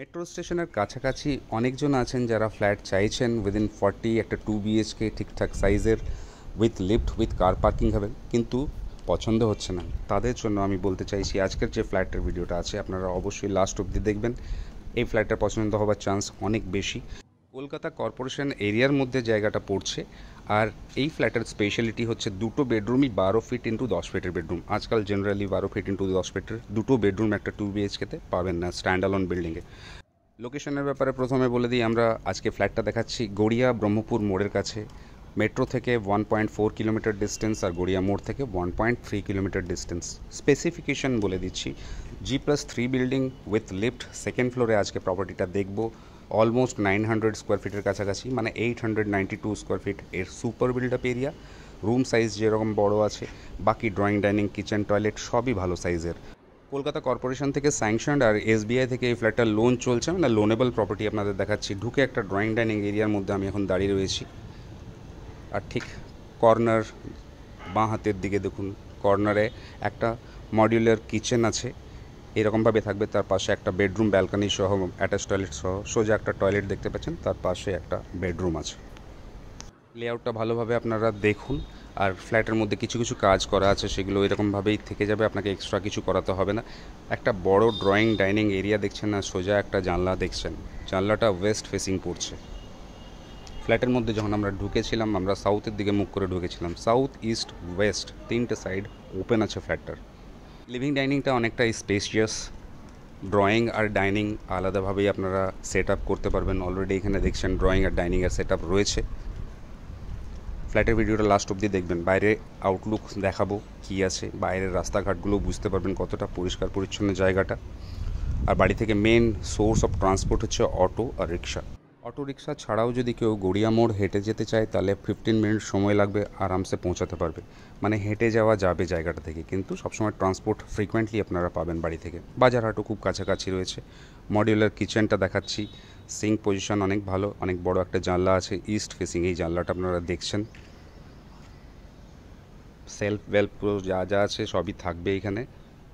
Metro স্টেশনের কাছাকাছি অনেকজন আছেন যারা ফ্ল্যাট চাইছেন উইদিন 40, একটা 2 BHK ঠিকঠাক সাইজের with lift with car parking হবে, কিন্তু পছন্দ হচ্ছে না। তাদের জন্য আমি বলতে চাইছি আজকের যে ফ্ল্যাটের ভিডিওটা আছে আপনারা অবশ্যই লাস্ট অবধি দেখবেন। এই ফ্ল্যাটটা পছন্দ হওয়ার চান্স অনেক বেশি। কলকাতা কর্পোরেশন এরিয়ার মধ্যে জায়গাটা পড়ছে। আর এই ফ্ল্যাটের স্পেশালিটি হচ্ছে দুটো বেডরুমই 12 ফিট ইন্টু 10 ফিটের বেডরুম। আজকাল জেনারেলি 12 ফিট ইন্টু 10 ফিটের দুটো বেডরুম একটা 2 BHKতে পাবেন না স্ট্যান্ড অ্যালোন বিল্ডিংয়ে। লোকেশনের ব্যাপারে প্রথমে বলে দিই, আমরা আজকে ফ্ল্যাটটা দেখাচ্ছি গড়িয়া ব্রহ্মপুর মোড়ের কাছে। মেট্রো থেকে 1.4 কিলোমিটার ডিস্টেন্স আর গড়িয়া মোড় থেকে 1.3 কিলোমিটার ডিস্টেন্স। স্পেসিফিকেশন বলে দিচ্ছি, G+3 building with lift, second ফ্লোরে আজকে প্রপার্টিটা দেখব। অলমোস্ট 900 স্কোয়ার ফিটের কাছাকাছি, মানে 892 স্কোয়ার ফিট এর super build up area. Room size যেরকম বড় আছে, বাকি ড্রয়িং ডাইনিং কিচেন টয়লেট সবই ভালো সাইজের। কলকাতা কর্পোরেশন থেকে স্যাংশনড আর SBI থেকে এই ফ্ল্যাটটা লোন চলছে, মানে লোনেবল প্রপার্টি আপনাদের দেখাচ্ছি। ঢুকে একটা ড্রয়িং ডাইনিং এরিয়ার মধ্যে আমি এখন দাঁড়িয়ে রয়েছি। আর ঠিক কর্নার বাঁ হাতের দিকে দেখুন, কর্নারে একটা মডিউলার কিচেন আছে, এরকমভাবে থাকবে। তার পাশে একটা বেডরুম ব্যালকনি সহ অ্যাটাচ টয়লেট সহ সোজা একটা টয়লেট দেখতে পাচ্ছেন, তার পাশে একটা বেডরুম আছে। লেআউটটা ভালোভাবে আপনারা দেখুন। আর ফ্ল্যাটের মধ্যে কিছু কিছু কাজ করা আছে, সেগুলো এরকমভাবেই থেকে যাবে, আপনাকে এক্সট্রা কিছু করাতে হবে না। একটা বড় ড্রয়িং ডাইনিং এরিয়া দেখছেন, আর সোজা একটা জানলা দেখছেন, জানলাটা ওয়েস্ট ফেসিং পড়ছে। ফ্ল্যাটের মধ্যে যখন আমরা ঢুকেছিলাম, আমরা সাউথের দিকে মুখ করে ঢুকেছিলাম। সাউথ, ইস্ট, ওয়েস্ট তিনটে সাইড ওপেন আছে ফ্ল্যাটটার। লিভিং ডাইনিংটা অনেকটাই স্পেসিয়াস। ড্রয়িং আর ডাইনিং আলাদাভাবেই আপনারা সেট আপ করতে পারবেন। অলরেডি এখানে দেখছেন ড্রয়িং আর ডাইনিংয়ের সেট আপ রয়েছে। ফ্ল্যাটের ভিডিওটা লাস্ট অবধি দেখবেন, বাইরে আউটলুক দেখাবো কী আছে, বাইরের রাস্তাঘাটগুলো বুঝতে পারবেন কতটা পরিষ্কার পরিচ্ছন্ন জায়গাটা। আর বাড়ি থেকে মেন সোর্স অফ ট্রান্সপোর্ট হচ্ছে অটো আর রিক্সা। অটো রিক্সা ছাড়াও যদি কেউ গড়িয়া মোড় হেঁটে যেতে চায়, তাহলে 15 মিনিট সময় লাগবে, আরামসে পৌঁছাতে পারবে। মানে হেঁটে যাওয়া যাবে জায়গাটা থেকে, কিন্তু সবসময় ট্রান্সপোর্ট ফ্রিকোয়েন্টলি আপনারা পাবেন বাড়ি থেকে। বাজারহাটও খুব কাছাকাছি রয়েছে। মডিউলার কিচেনটা দেখাচ্ছি, সিঙ্ক পজিশন অনেক ভালো, অনেক বড় একটা জানলা আছে ইস্ট ফেসিং, এই জানলাটা আপনারা দেখছেন। সেলফ ওয়েলফ যা যা আছে সবই থাকবে এখানে।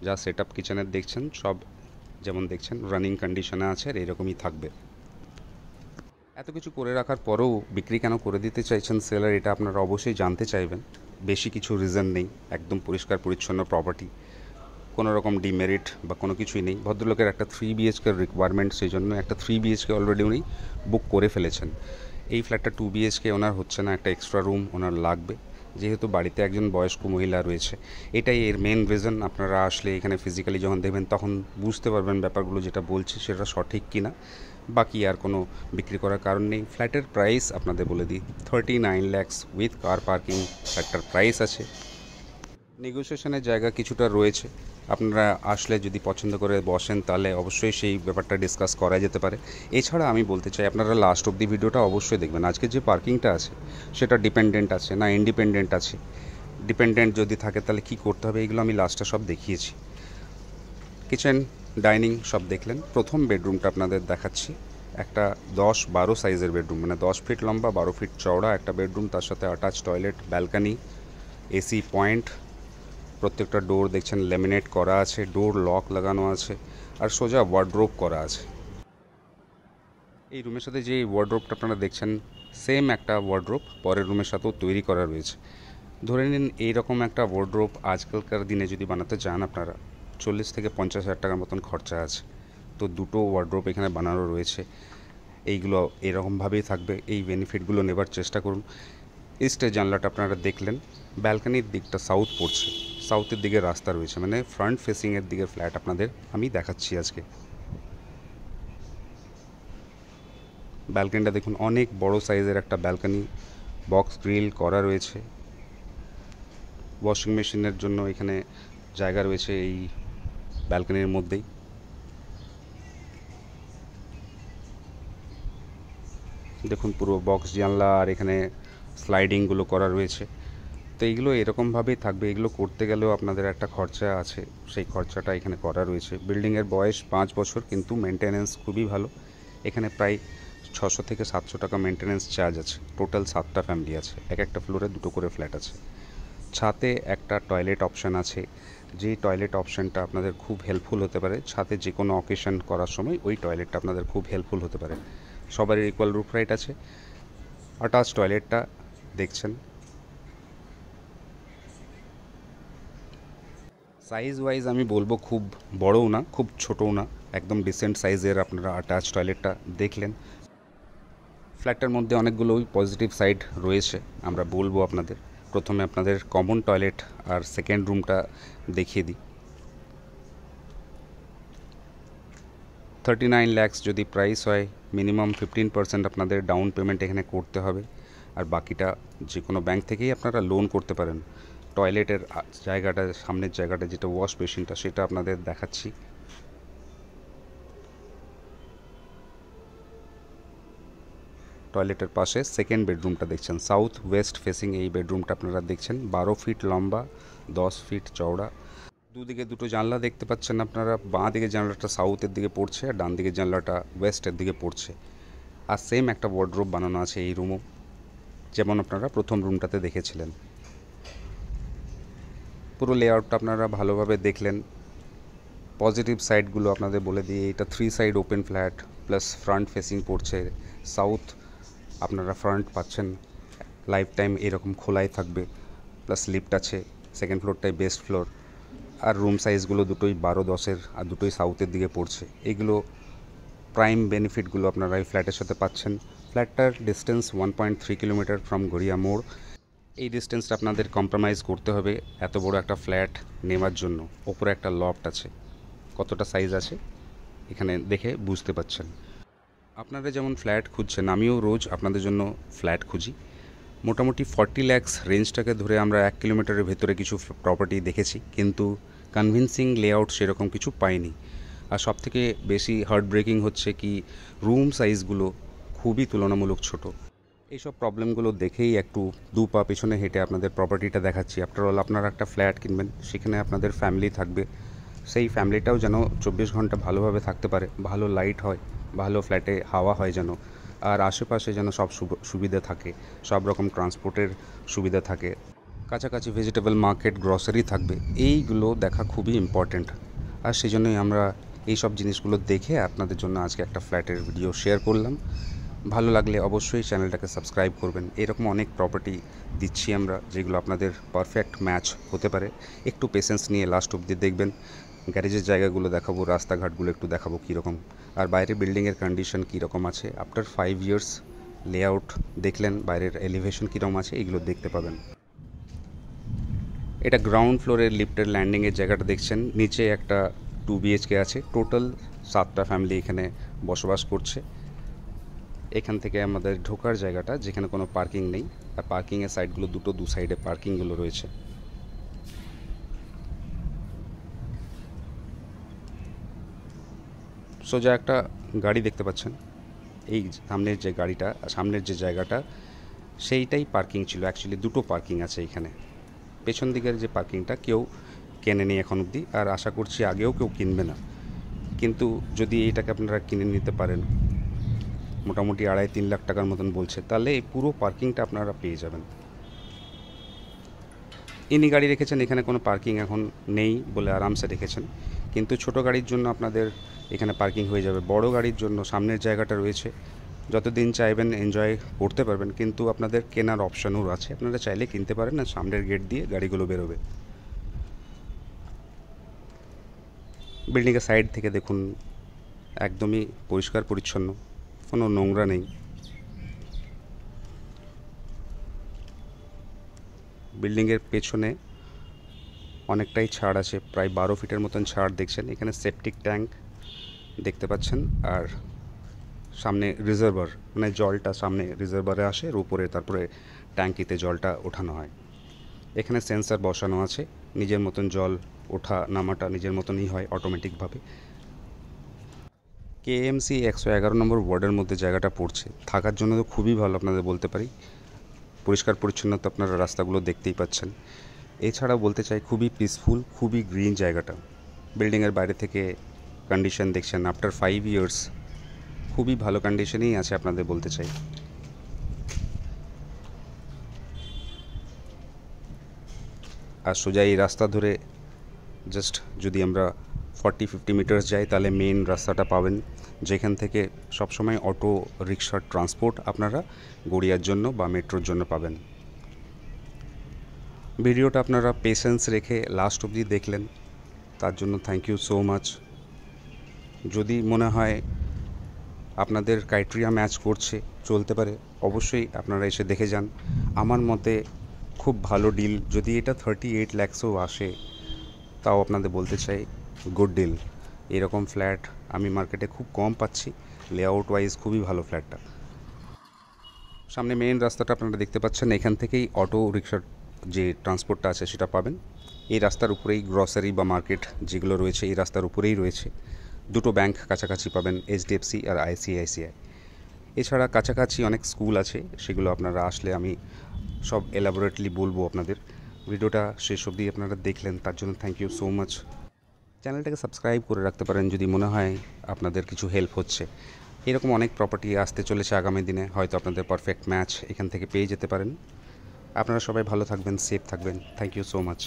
যা সেট আপ কিচেনের দেখছেন সব যেমন দেখছেন রানিং কন্ডিশনে আছে, আর এরকমই থাকবে। এত কিছু করে রাখার পরেও বিক্রি কেন করে দিতে চাইছেন সেলার, এটা আপনারা অবশ্যই জানতে চাইবেন। বেশি কিছু রিজন নেই, একদম পরিষ্কার পরিচ্ছন্ন প্রপার্টি, কোনো রকম ডিমেরিট বা কোনো কিছুই নেই। ভদ্রলোকের একটা 3 BHK রিকোয়ারমেন্ট, সেই জন্য একটা 3 BHK অলরেডি উনি বুক করে ফেলেছেন। এই ফ্ল্যাটটা 2 BHK ওনার হচ্ছে না, একটা এক্সট্রা রুম ওনার লাগবে, যেহেতু বাড়িতে একজন বয়স্ক মহিলা রয়েছে। এটাই এর মেন রিজন। আপনারা আসলে এখানে ফিজিক্যালি যখন দেখবেন তখন বুঝতে পারবেন ব্যাপারগুলো যেটা বলছি সেটা সঠিক কি না। বাকি আর কোনো বিক্রি করার কারণ নেই। ফ্ল্যাটের প্রাইস আপনাদের বলে দিই, 39 lakhs উইথ কার পার্কিং ফ্ল্যাটটার প্রাইস আছে। নেগোসিয়েশনের জায়গা কিছুটা রয়েছে, আপনারা আসলে যদি পছন্দ করে বসেন তাহলে অবশ্যই সেই ব্যাপারটা ডিসকাস করা যেতে পারে। এছাড়া আমি বলতে চাই আপনারা লাস্ট অবধি ভিডিওটা অবশ্যই দেখবেন। আজকে যে পার্কিংটা আছে সেটা ডিপেন্ডেন্ট আছে না ইন্ডিপেন্ডেন্ট আছে, ডিপেন্ডেন্ট যদি থাকে তাহলে কী করতে হবে, এগুলো আমি লাস্টে সব দেখিয়েছি। কিচেন ডাইনিং সব দেখলেন। প্রথম বেডরুমটা আপনাদের দেখাচ্ছি, একটা 10-12 সাইজের বেডরুম, মানে 10 ফিট লম্বা 12 ফিট চওড়া একটা বেডরুম, তার সাথে attach toilet, balcony, AC point. প্রত্যেকটা ডোর দেখছেন ল্যামিনেট করা আছে, ডোর লক লাগানো আছে, আর সোজা ওয়ার্ড্রোব করা আছে। এই রুমের সাথে যে ওয়ার্ড্রোবটা আপনারা দেখছেন, সেম একটা ওয়ার্ড্রোব পরের রুমের সাথেও তৈরি করা রয়েছে। ধরে নিন এইরকম একটা ওয়ার্ড্রোব আজকালকার দিনে যদি বানাতে চান আপনারা 40 থেকে 50 হাজার টাকার মতন খরচা আছে। তো দুটো ওয়ার্ড্রোব এখানে বানানো রয়েছে, এইগুলো এরকমভাবেই থাকবে। এই বেনিফিটগুলো নেবার চেষ্টা করুন। ইস্টের জানলাটা আপনারা দেখলেন, ব্যালকানির দিকটা সাউথ পড়ছে, সাউথের দিকে রাস্তা রয়েছে, মানে ফ্রন্ট ফেসিংয়ের দিকের ফ্ল্যাট আপনাদের আমি দেখাচ্ছি আজকে। ব্যালকানিটা দেখুন, অনেক বড় সাইজের একটা ব্যালকানি, বক্স গ্রিল করা রয়েছে। ওয়াশিং মেশিনের জন্য এখানে জায়গা রয়েছে এই ব্যালকানির মধ্যেই। দেখুন পুরো বক্স জানলা, আর এখানে স্লাইডিংগুলো করা রয়েছে। তো এইগুলো এরকমভাবেই থাকবে। এগুলো করতে গেলেও আপনাদের একটা খরচা আছে, সেই খরচাটা এখানে করা রয়েছে। বিল্ডিংয়ের বয়স 5 বছর, কিন্তু মেনটেন্যান্স খুবই ভালো। এখানে প্রায় 600 থেকে 700 টাকা মেনটেন্যান্স চার্জ আছে। টোটাল 7টা ফ্যামিলি আছে, এক একটা ফ্লোরে দুটো করে ফ্ল্যাট আছে। ছাদে একটা টয়লেট অপশান আছে, যে টয়লেট অপশানটা আপনাদের খুব হেল্পফুল হতে পারে ছাদে যে কোনো অকেশন করার সময়, ওই টয়লেটটা আপনাদের খুব হেল্পফুল হতে পারে। সবারই ইকুয়াল রুফ রাইট আছে। অ্যাটাচ টয়লেটটা দেখছেন। সাইজ ওয়াইজ আমি বলবো খুব বড়ও না, খুব ছোটও না, একদম ডিসেন্ট সাইজের আপনারা অ্যাটাচ টয়লেটটা দেখলেন। ফ্ল্যাটটার মধ্যে অনেকগুলোই পজিটিভ সাইড রয়েছে, আমরা বলবো আপনাদের। প্রথমে আপনাদের কমন টয়লেট আর সেকেন্ড রুমটা দেখিয়ে দিই। 39 lakhs যদি প্রাইস হয়, মিনিমাম 15% আপনাদের ডাউন পেমেন্ট এখানে করতে হবে, আর বাকিটা যে কোনো ব্যাংক থেকেই আপনারা লোন করতে পারেন। টয়লেটের জায়গাটা, সামনের জায়গাটা যেটা ওয়াশ বেসিনটা, সেটা আপনাদের দেখাচ্ছি। টয়লেটের পাশে সেকেন্ড বেডরুমটা দেখছেন, সাউথ ওয়েস্ট ফেসিং এই বেডরুমটা আপনারা দেখছেন। 12 ফিট লম্বা, 10 ফিট চওড়া। দুদিকে দুটো জানলা দেখতে পাচ্ছেন আপনারা। বাঁ দিকে জানলাটা সাউথের দিকে পড়ছে, আর ডান দিকের জানলাটা ওয়েস্টের দিকে পড়ছে। আর সেম একটা ওয়ার্ডরোব বানানো আছে এই রুমও, যেমন আপনারা প্রথম রুমটাতে দেখেছিলেন। পুরো লেআউটটা আপনারা ভালোভাবে দেখলেন। পজিটিভ সাইডগুলো আপনাদের বলে দিই, এটা 3 side open flat plus front facing পড়ছে সাউথ। আপনারা ফ্রন্ট পাচ্ছেন, লাইফ টাইম এরকম খোলাই থাকবে, প্লাস লিফট আছে। সেকেন্ড ফ্লোরটাই বেস্ট ফ্লোর। আর রুম সাইজগুলো দুটোই 12-10-এর, আর দুটোই সাউথের দিকে পড়ছে। এগুলো প্রাইম বেনিফিটগুলো আপনারা এই ফ্ল্যাটের সাথে পাচ্ছেন। ফ্ল্যাটটার ডিস্টেন্স 1.3 কিলোমিটার ফ্রম গড়িয়া মোড়। এই ডিস্টেন্সটা আপনাদের কম্প্রোমাইজ করতে হবে এত বড় একটা ফ্ল্যাট নেওয়ার জন্য। ওপরে একটা লফট আছে, কতটা সাইজ আছে এখানে দেখে বুঝতে পাচ্ছেন। আপনারা যেমন ফ্ল্যাট খুঁজছেন, আমিও রোজ আপনাদের জন্য ফ্ল্যাট খুঁজি। মোটামুটি 40 lakhs রেঞ্জটাকে ধরে আমরা 1 কিলোমিটারের ভেতরে কিছু প্রপার্টি দেখেছি, কিন্তু কনভিন্সিং লেআউট সেরকম কিছু পাইনি। আর সবথেকে বেশি হার্ট ব্রেকিং হচ্ছে কি, রুম সাইজগুলো খুবই তুলনামূলক ছোট। এইসব প্রবলেমগুলো দেখেই একটু দু পা পেছনে হেঁটে আপনাদের প্রপার্টিটা দেখাচ্ছি। আফটার অল আপনারা একটা ফ্ল্যাট কিনবেন, সেখানে আপনাদের ফ্যামিলি থাকবে। সেই ফ্যামিলিটাও যেন 24 ঘন্টা ভালোভাবে থাকতে পারে, ভালো লাইট হয়, ভালো ফ্ল্যাটে হাওয়া হয় যেন, আর আশেপাশে যেন সব সুবিধা থাকে, সব রকম ট্রান্সপোর্টের সুবিধা থাকে, কাছাকাছি ভেজিটেবল মার্কেট, গ্রসারি থাকবে। এইগুলো দেখা খুবই ইম্পর্ট্যান্ট। আর সেই জন্যই আমরা এই সব জিনিসগুলো দেখে আপনাদের জন্য আজকে একটা ফ্ল্যাটের ভিডিও শেয়ার করলাম। ভালো লাগলে অবশ্যই চ্যানেলটাকে সাবস্ক্রাইব করবেন। এরকম অনেক প্রপার্টি দিচ্ছি আমরা, যেগুলো আপনাদের পারফেক্ট ম্যাচ হতে পারে। একটু পেশেন্স নিয়ে লাস্ট অবধি দেখবেন। গ্যারেজের জায়গাগুলো দেখাবো, রাস্তাঘাটগুলো একটু দেখাবো কীরকম, আর বাইরে বিল্ডিংয়ের কন্ডিশন কীরকম আছে। আফটার 5 years লেআউট দেখলেন, বাইরের এলিভেশন কীরকম আছে, এগুলো দেখতে পাবেন। এটা গ্রাউন্ড ফ্লোরের লিফটের ল্যান্ডিংয়ের জায়গাটা দেখছেন। নিচে একটা 2 BHK আছে। টোটাল 7টা ফ্যামিলি এখানে বসবাস করছে। এখান থেকে আমাদের ঢোকার জায়গাটা, যেখানে কোনো পার্কিং নেই, আর পার্কিংয়ের সাইডগুলো দু সাইডে পার্কিংগুলো রয়েছে। সোজা একটা গাড়ি দেখতে পাচ্ছেন। এই সামনের যে গাড়িটা, সামনের যে জায়গাটা, সেইটাই পার্কিং ছিল। অ্যাকচুয়ালি দুটো পার্কিং আছে এখানে। পেছন দিকের যে পার্কিংটা কেউ কেনেনি এখন অবধি, আর আশা করছি আগেও কেউ কিনবে না। কিন্তু যদি এইটাকে আপনারা কিনে নিতে পারেন, মোটামুটি 2.5-3 লাখ টাকার মতন বলছে, তাহলে এই পুরো পার্কিংটা আপনারা পেয়ে যাবেন। ইনি গাড়ি রেখেছেন, এখানে কোনো পার্কিং এখন নেই বলে আরামসে রেখেছেন, কিন্তু ছোট গাড়ির জন্য আপনাদের এখানে পার্কিং হয়ে যাবে। বড় গাড়ির জন্য সামনের জায়গাটা রয়েছে, যতদিন চাইবেন এনজয় করতে পারবেন, কিন্তু আপনাদের কেনার অপশানও আছে। আপনারা চাইলে কিনতে পারেন, না সামনের গেট দিয়ে গাড়িগুলো বেরোবে। বিল্ডিংয়ের সাইড থেকে দেখুন, একদমই পরিষ্কার পরিচ্ছন্ন, কোনো নোংরা নেই। বিল্ডিংয়ের পেছনে অনেকটাই ছাড় আছে, প্রায় 12 ফিটের মতন ছাড় দেখছেন। এখানে সেপটিক ট্যাঙ্ক দেখতে পাচ্ছেন, আর সামনে রিজার্ভার, মানে জলটা সামনে রিজার্ভারে আসে, এর উপরে তারপরে ট্যাঙ্কিতে জলটা ওঠানো হয়। এখানে সেন্সার বসানো আছে, নিজের মতন জল ওঠা নামাটা নিজের মতনই হয় অটোমেটিকভাবে। KMC 111 নম্বর ওয়ার্ডের মধ্যে জায়গাটা পড়ছে, থাকার জন্য তো খুবই ভালো আপনাদের বলতে পারি। পরিষ্কার পরিচ্ছন্নতা আপনারা রাস্তাগুলো দেখতেই পাচ্ছেন। এছাড়া বলতে চাই খুবই পিসফুল, খুবই গ্রিন জায়গাটা। বিল্ডিংয়ের বাইরে থেকে কন্ডিশন দেখছেন, আফটার 5 years খুবই ভালো কন্ডিশনেই আছে আপনাদের বলতে চাই। আর সোজা এই রাস্তা ধরে জাস্ট যদি আমরা 40-50 মিটার্স যাই তাহলে মেন রাস্তাটা পাবেন, যেখান থেকে সবসময় অটো রিক্সার ট্রান্সপোর্ট আপনারা গড়িয়ার জন্য বা মেট্রোর জন্য পাবেন। ভিডিওটা আপনারা পেশেন্স রেখে লাস্ট অবধি দেখলেন, তার জন্য থ্যাংক ইউ সো মাচ। যদি মনে হয় আপনাদের ক্রাইটেরিয়া ম্যাচ করছে, চলতে পারে, অবশ্যই আপনারা এসে দেখে যান। আমার মতে খুব ভালো ডিল। যদি এটা 38 লাখসও আসে তাও আপনাদের বলতে চাই গুড ডিল। এরকম ফ্ল্যাট আমি মার্কেটে খুব কম পাচ্ছি, লেআউট ওয়াইজ খুবই ভালো ফ্ল্যাটটা। সামনে মেইন রাস্তাটা আপনারা দেখতে পাচ্ছেন, এখান থেকেই অটো রিক্সার যে ট্রান্সপোর্টটা আছে সেটা পাবেন। এই রাস্তার উপরেই গ্রসারি বা মার্কেট যেগুলো রয়েছে এই রাস্তার উপরেই রয়েছে। দুটো ব্যাংক কাছাকাছি পাবেন, HDFC আর ICICI। এছাড়া কাছাকাছি অনেক স্কুল আছে, সেগুলো আপনারা আসলে আমি সব এলাবোরেটলি বলবো আপনাদের। ভিডিওটা শেষ অবধি আপনারা দেখলেন, তার জন্য থ্যাংক ইউ সো মাচ। চ্যানেলটাকে সাবস্ক্রাইব করে রাখতে পারেন যদি মনে হয় আপনাদের কিছু হেল্প হচ্ছে। এরকম অনেক প্রপার্টি আসতে চলেছে আগামী দিনে, হয়তো আপনাদের পারফেক্ট ম্যাচ এখান থেকে পেয়ে যেতে পারেন। আপনারা সবাই ভালো থাকবেন, সেফ থাকবেন। Thank you so much.